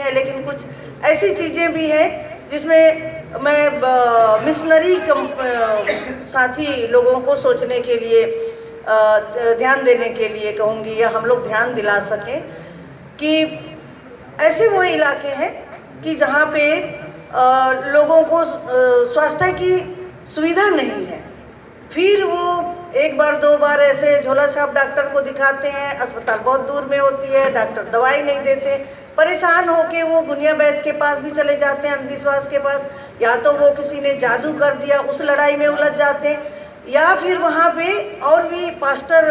है, लेकिन कुछ ऐसी चीज़ें भी हैं जिसमें मैं मिशनरी साथी लोगों को सोचने के लिए, ध्यान देने के लिए कहूँगी, या हम लोग ध्यान दिला सकें कि ऐसे वो इलाके हैं कि जहाँ पे लोगों को स्वास्थ्य की सुविधा नहीं है, फिर वो एक बार दो बार ऐसे झोला छाप डॉक्टर को दिखाते हैं, अस्पताल बहुत दूर में होती है, डॉक्टर दवाई नहीं देते, परेशान होके वो गुनिया वैद्य के पास भी चले जाते हैं, अंधविश्वास के पास, या तो वो किसी ने जादू कर दिया उस लड़ाई में उलझ जाते हैं, या फिर वहाँ पे और भी पास्टर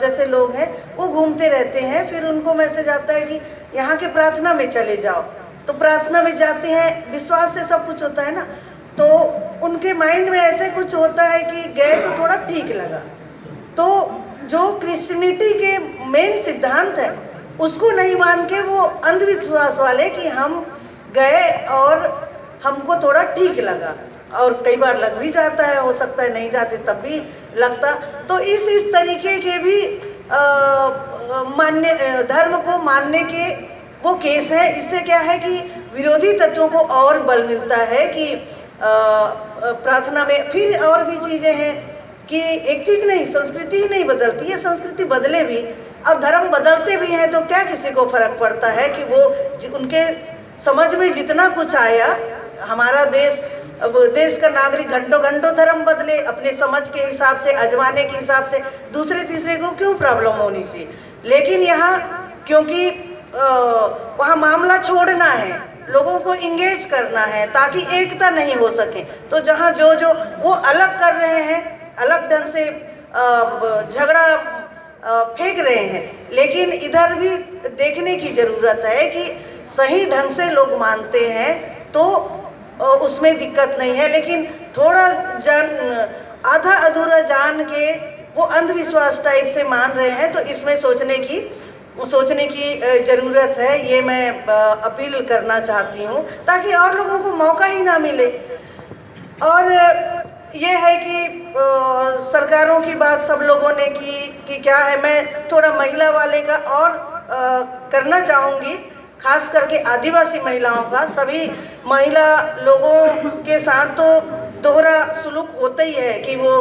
जैसे लोग हैं वो घूमते रहते हैं, फिर उनको मैसेज आता है कि यहाँ के प्रार्थना में चले जाओ, तो प्रार्थना में जाते हैं, विश्वास से सब कुछ होता है ना, तो उनके माइंड में ऐसे कुछ होता है कि गए तो थोड़ा ठीक लगा। तो जो क्रिश्चियनिटी के मेन सिद्धांत है उसको नहीं मान के वो अंधविश्वास वाले कि हम गए और हमको थोड़ा ठीक लगा, और कई बार लग भी जाता है, हो सकता है नहीं जाते तब भी लगता, तो इस तरीके के भी धर्म को मानने के वो केस है। इससे क्या है कि विरोधी तत्वों को और बल मिलता है कि प्रार्थना में फिर और भी चीज़ें हैं कि एक चीज़ नहीं, संस्कृति ही नहीं बदलती है, संस्कृति बदले भी और धर्म बदलते भी हैं तो क्या किसी को फर्क पड़ता है कि वो उनके समझ में जितना कुछ आया, हमारा देश का नागरिक घंटों घंटों धर्म बदले अपने समझ के हिसाब से, आजमाने के हिसाब से, दूसरे तीसरे को क्यों प्रॉब्लम होनी चाहिए। लेकिन यहाँ क्योंकि वहाँ मामला छोड़ना है, लोगों को इंगेज करना है ताकि एकता नहीं हो सके, तो जहाँ जो वो अलग कर रहे हैं, अलग ढंग से झगड़ा फेंक रहे हैं, लेकिन इधर भी देखने की ज़रूरत है कि सही ढंग से लोग मानते हैं तो उसमें दिक्कत नहीं है, लेकिन थोड़ा आधा अधूरा जान के वो अंधविश्वास टाइप से मान रहे हैं, तो इसमें सोचने की ज़रूरत है। ये मैं अपील करना चाहती हूँ ताकि और लोगों को मौका ही ना मिले। और ये है कि सरकारों की बात सब लोगों ने की कि क्या है, मैं थोड़ा महिला वाले का और करना चाहूँगी, खास करके आदिवासी महिलाओं का। सभी महिला लोगों के साथ तो दोहरा सुलूक होता ही है कि वो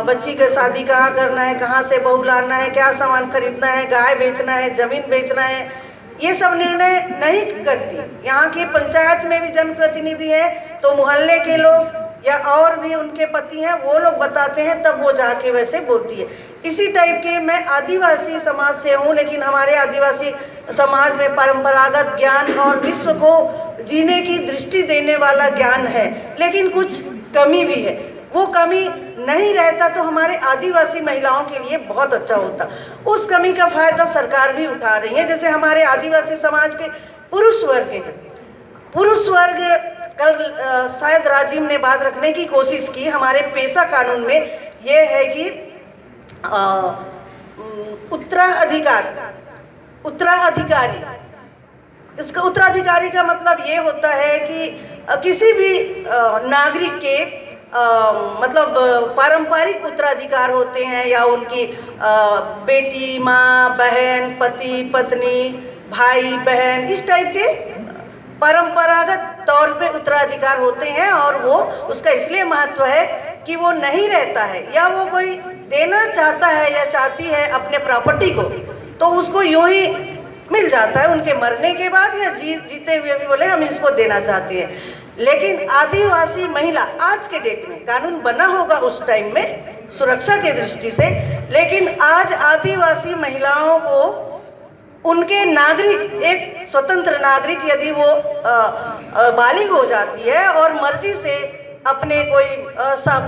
बच्ची की शादी कहाँ करना है, कहाँ से बहू लाना है, क्या सामान खरीदना है, गाय बेचना है, ज़मीन बेचना है, ये सब निर्णय नहीं करती। यहाँ की पंचायत में भी जनप्रतिनिधि है तो मोहल्ले के लोग या और भी उनके पति हैं वो लोग बताते हैं, तब वो जाके वैसे बोलती है। इसी टाइप के मैं आदिवासी समाज से हूँ, लेकिन हमारे आदिवासी समाज में परंपरागत ज्ञान और विश्व को जीने की दृष्टि देने वाला ज्ञान है, लेकिन कुछ कमी भी है। वो कमी नहीं रहता तो हमारे आदिवासी महिलाओं के लिए बहुत अच्छा होता। उस कमी का फायदा सरकार भी उठा रही है। जैसे हमारे आदिवासी समाज के पुरुष वर्ग हैं, पुरुष वर्ग कल शायद राजीव ने बात रखने की कोशिश की, हमारे पेशा कानून में ये है कि उत्तराधिकारी, इसका उत्तराधिकारी का मतलब ये होता है कि किसी भी नागरिक के मतलब पारंपरिक उत्तराधिकार होते हैं, या उनकी बेटी, माँ, बहन, पति, पत्नी, भाई, बहन, इस टाइप के परंपरागत तौर पे उत्तराधिकार होते हैं। और वो उसका इसलिए महत्व है कि वो नहीं रहता है या वो कोई देना चाहता है या चाहती है अपने प्रॉपर्टी को, तो उसको यूं ही मिल जाता है उनके मरने के बाद, या जीते हुए भी बोले हम इसको देना चाहते हैं। लेकिन आदिवासी महिला, आज के डेट में कानून बना होगा उस टाइम में सुरक्षा के दृष्टि से, लेकिन आज आदिवासी महिलाओं को उनके नागरिक, एक स्वतंत्र नागरिक यदि वो बालिग हो जाती है और मर्जी से अपने कोई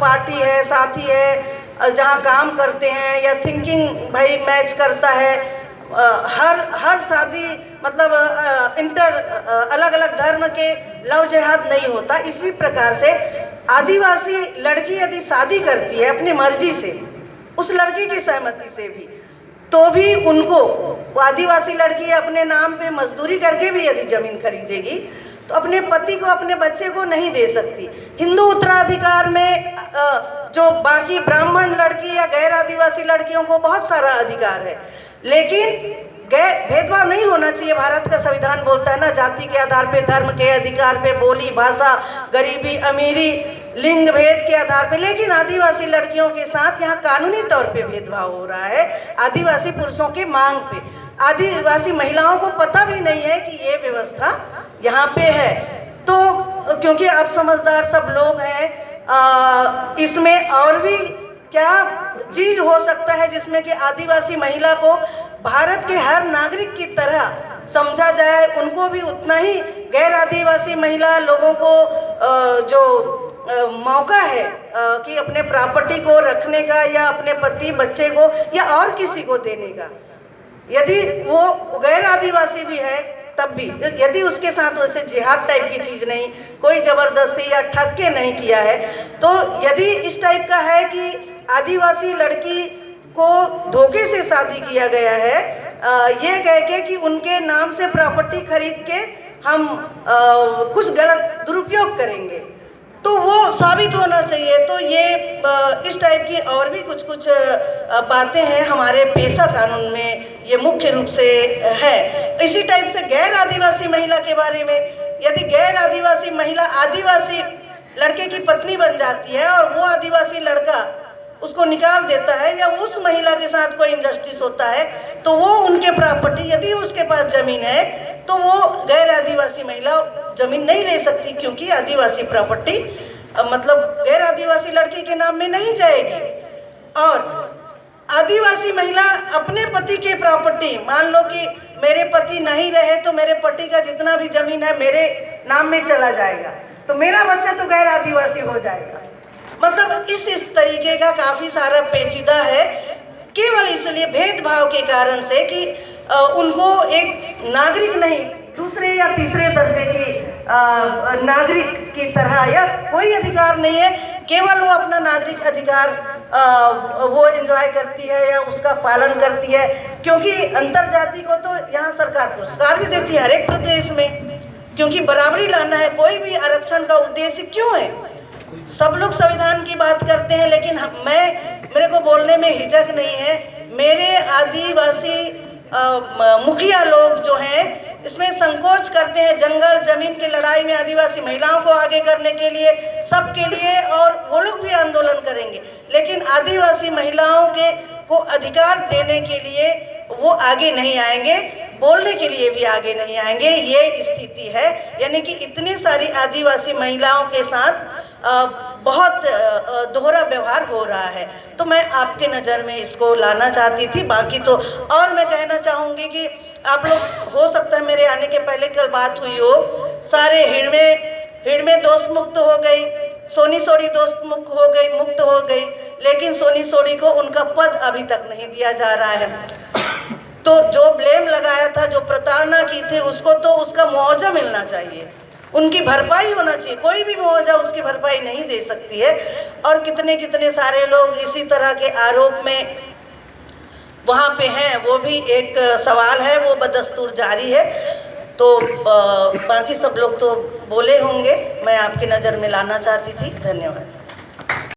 पार्टी है, साथी है, जहाँ काम करते हैं, या थिंकिंग भाई मैच करता है, हर शादी मतलब अलग अलग धर्म के लव जिहाद नहीं होता। इसी प्रकार से आदिवासी लड़की यदि शादी करती है अपनी मर्जी से, उस लड़की की सहमति से भी, तो भी उनको, आदिवासी लड़की अपने नाम पे मजदूरी करके भी यदि जमीन खरीदेगी तो अपने पति को, अपने बच्चे को नहीं दे सकती। हिंदू उत्तराधिकार में जो बाकी ब्राह्मण लड़की या गैर आदिवासी लड़कियों को बहुत सारा अधिकार है, लेकिन भेदभाव नहीं होना चाहिए। भारत का संविधान बोलता है ना, जाति के आधार पे, धर्म के अधिकार पे, बोली भाषा, गरीबी अमीरी, लिंग भेद के आधार पे। लेकिन आदिवासी लड़कियों के साथ यहाँ कानूनी तौर पे भेदभाव हो रहा है, आदिवासी पुरुषों की मांग पे। आदिवासी महिलाओं को पता भी नहीं है कि ये व्यवस्था यहाँ पे है। तो क्योंकि आप समझदार सब लोग हैं, इसमें और भी क्या चीज हो सकता है जिसमें कि आदिवासी महिला को भारत के हर नागरिक की तरह समझा जाए, उनको भी उतना ही गैर आदिवासी महिला लोगों को जो मौका है कि अपने प्रॉपर्टी को रखने का या अपने पति बच्चे को या और किसी को देने का, यदि वो गैर आदिवासी भी है तब भी, यदि उसके साथ वैसे जिहाद टाइप की चीज नहीं, कोई जबरदस्ती या ठग के नहीं किया है, तो यदि इस टाइप का है कि आदिवासी लड़की को धोखे से शादी किया गया है, ये कह के कि उनके नाम से प्रॉपर्टी खरीद के हम कुछ गलत दुरुपयोग करेंगे, तो वो साबित होना चाहिए। तो ये इस टाइप की और भी कुछ कुछ बातें हैं हमारे पेशा कानून में, ये मुख्य रूप से है। इसी टाइप से गैर आदिवासी महिला के बारे में, यदि गैर आदिवासी महिला आदिवासी लड़के की पत्नी बन जाती है और वो आदिवासी लड़का उसको निकाल देता है या उस महिला के साथ कोई इनजस्टिस होता है, तो वो उनके प्रॉपर्टी, यदि उसके पास जमीन है तो वो गैर आदिवासी महिला जमीन नहीं ले सकती, क्योंकि आदिवासी प्रॉपर्टी मतलब गैर आदिवासी लड़की के नाम में नहीं जाएगी। और आदिवासी महिला अपने पति के प्रॉपर्टी, मान लो कि मेरे पति नहीं रहे तो मेरे पति का जितना भी जमीन है मेरे नाम में चला जाएगा, तो मेरा बच्चा तो गैर आदिवासी हो जाएगा। मतलब इस तरीके का काफी सारा पेचीदा है, केवल इसलिए भेदभाव के कारण से कि उनको एक नागरिक नहीं, दूसरे या तीसरे दर्जे की नागरिक की तरह या कोई अधिकार नहीं है, केवल वो अपना नागरिक अधिकार वो एंजॉय करती है या उसका पालन करती है। क्योंकि अंतर जाति को तो यहाँ सरकार पुरस्कार भी देती है हर एक प्रदेश में, क्योंकि बराबरी लाना है। कोई भी आरक्षण का उद्देश्य क्यों है? सब लोग संविधान की बात करते हैं, लेकिन मेरे को बोलने में हिचक नहीं है। मेरे आदिवासी मुखिया लोग जो हैं इसमें संकोच करते हैं, जंगल जमीन की लड़ाई में आदिवासी महिलाओं को आगे करने के लिए, सबके लिए, और वो लोग भी आंदोलन करेंगे, लेकिन आदिवासी महिलाओं को अधिकार देने के लिए वो आगे नहीं आएंगे, बोलने के लिए भी आगे नहीं आएंगे। ये स्थिति है, यानी कि इतनी सारी आदिवासी महिलाओं के साथ बहुत दोहरा व्यवहार हो रहा है। तो मैं आपके नज़र में इसको लाना चाहती थी। बाकी तो और मैं कहना चाहूँगी कि आप लोग, हो सकता है मेरे आने के पहले कल बात हुई हो, सारे हिड़मे दोस्त मुक्त हो गई, सोनी सोड़ी दोस्त मुक्त हो गई, लेकिन सोनी सोड़ी को उनका पद अभी तक नहीं दिया जा रहा है। तो जो ब्लेम लगाया था, जो प्रताड़ना की थी, उसको तो उसका मुआवजा मिलना चाहिए, उनकी भरपाई होना चाहिए। कोई भी मुआवजा उसकी भरपाई नहीं दे सकती है। और कितने कितने सारे लोग इसी तरह के आरोप में वहाँ पे हैं, वो भी एक सवाल है, वो बदस्तूर जारी है। तो बाकी सब लोग तो बोले होंगे, मैं आपकी नज़र में लाना चाहती थी। धन्यवाद।